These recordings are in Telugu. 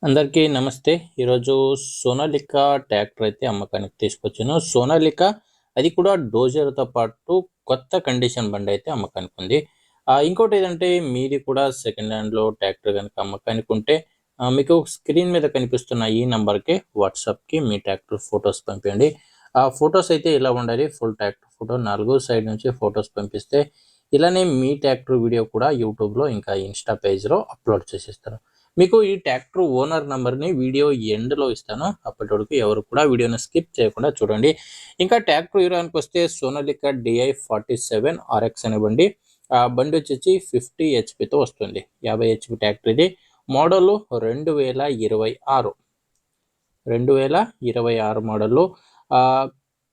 అందరికీ నమస్తే. ఈరోజు సోనాలిక ట్రాక్టర్ అయితే అమ్మకానికి తీసుకొచ్చాను. సోనాలిక అది కూడా డోజర్‌తో పాటు కొత్త కండిషన్ బండి అయితే అమ్మకానికి ఉంది. ఇంకోటి ఏదంటే మీది కూడా సెకండ్ హ్యాండ్‌లో ట్రాక్టర్ గనుక అమ్మకానికి ఉంటే మీకు స్క్రీన్ మీద కనిపిస్తున్న ఈ నంబర్‌కి వాట్సాప్‌కి మీ ట్రాక్టర్ ఫోటోస్ పంపియండి. ఆ ఫోటోస్ అయితే ఇలా ఉండాలి. ఫుల్ ట్రాక్టర్ ఫోటో 4 సైడ్ నుంచి ఫోటోస్ పంపిస్తే ఇలానే మీ ట్రాక్టర్ వీడియో కూడా యూట్యూబ్‌లో ఇంకా ఇన్‌స్టా పేజ్‌లో అప్‌లోడ్ చేసేస్తాను. మీకు ఈ ట్రాక్టర్ ఓనర్ నంబర్‌ని వీడియో ఎండ్‌లో ఇస్తాను. అప్పటి వరకు ఎవరు కూడా వీడియోని స్కిప్ చేయకుండా చూడండి. ఇంకా ట్రాక్టర్ వివరానికొస్తే సోనాలిక DI 47 RX అనే బండి. బండి వచ్చేసి 50 హెచ్‌పితో వస్తుంది. 50 హెచ్‌పి ట్రాక్టర్ ఇది. మోడలు 2026. 2026 మోడలు.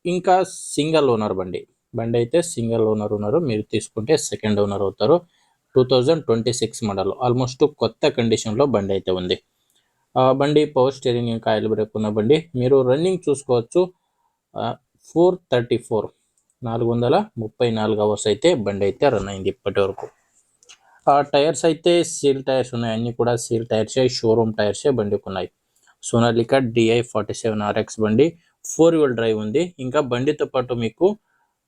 ఇంకా సింగిల్ ఓనర్ బండి. బండి అయితే సింగిల్ ఓనర్ ఉన్నారు. మీరు తీసుకుంటే సెకండ్ ఓనర్ అవుతారు. 2026 మోడల్. ఆల్మోస్ట్ కొత్త కండిషన్‌లో బండి అయితే ఉంది. బండి పవర్ స్టీరింగ్ ఇంకా ఆయిల్ బ్రేక్ ఉన్న బండి. మీరు రన్నింగ్ చూసుకోవచ్చు. 434 434 అవర్స్ అయితే బండి అయితే రన్ అయింది ఇప్పటి వరకు. టైర్స్ అయితే సీల్ టైర్స్ ఉన్నాయి. అన్నీ కూడా సీల్ టైర్సే, షోరూమ్ టైర్సే బండికి ఉన్నాయి. సోనాలిక DI 47 RX బండి 4 వీల్ డ్రైవ్ ఉంది. ఇంకా బండితో పాటు మీకు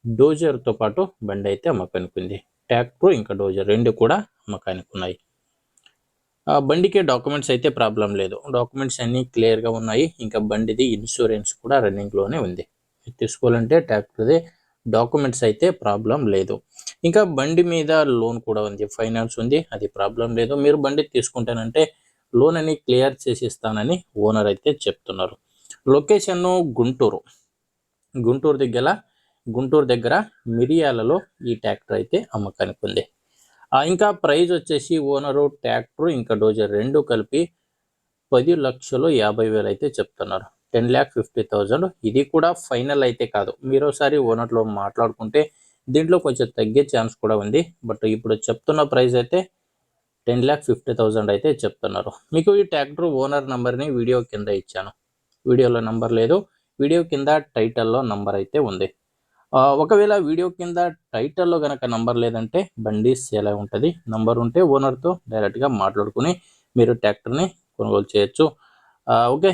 డోజర్‌తో పాటు బండి అయితే అమ్మకానికి ఉంది. ట్రాక్టర్ ఇంకా డోజర్ 2 కూడా అమ్మకానికి ఉన్నాయి. బండికి డాక్యుమెంట్స్ అయితే ప్రాబ్లం లేదు. డాక్యుమెంట్స్ అన్నీ క్లియర్‌గా ఉన్నాయి. ఇంకా బండిది ఇన్సూరెన్స్ కూడా రన్నింగ్‌లోనే ఉంది. తీసుకోవాలంటే ట్రాక్టర్‌ది డాక్యుమెంట్స్ అయితే ప్రాబ్లం లేదు. ఇంకా బండి మీద లోన్ కూడా ఉంది. ఫైనాన్స్ ఉంది. అది ప్రాబ్లం లేదు. మీరు బండి తీసుకుంటానంటే లోన్ అని క్లియర్ చేసి ఇస్తానని ఓనర్ అయితే చెప్తున్నారు. లొకేషను గుంటూరు. గుంటూరు దగ్గర మిరియాలలో ఈ ట్రాక్టర్ అయితే అమ్మకానికి ఉంది. ఇంకా ప్రైజ్ వచ్చేసి ఓనరు ట్రాక్టర్ ఇంకా డోజర్ 2 కలిపి 10,50,000 అయితే చెప్తున్నారు. 10,50,000. ఇది కూడా ఫైనల్ అయితే కాదు. మీరోసారి ఓనర్‌లో మాట్లాడుకుంటే దీంట్లో కొంచెం తగ్గే ఛాన్స్ కూడా ఉంది. బట్ ఇప్పుడు చెప్తున్న ప్రైస్ అయితే 10,50,000 అయితే చెప్తున్నారు. మీకు ఈ ట్రాక్టర్ ఓనర్ నంబర్‌ని వీడియో కింద ఇచ్చాను. వీడియోలో నంబర్ లేదు. వీడియో కింద టైటిల్‌లో నంబర్ అయితే ఉంది. ఒకవేళ వీడియో కింద టైటిల్‌లో గనక నంబర్ లేదంటే బండి సేల్ అయి ఉంటది. నంబర్ ఉంటే ఓనర్‌తో డైరెక్ట్‌గా మాట్లాడుకొని మీరు ట్రాక్టర్‌ని కొనుగోలు చేయొచ్చు. ఓకే.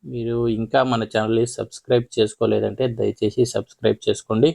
మీరు ఇంకా మన ఛానల్‌ని సబ్స్క్రైబ్ చేసుకోలేదంటే దయచేసి సబ్స్క్రైబ్ చేసుకోండి.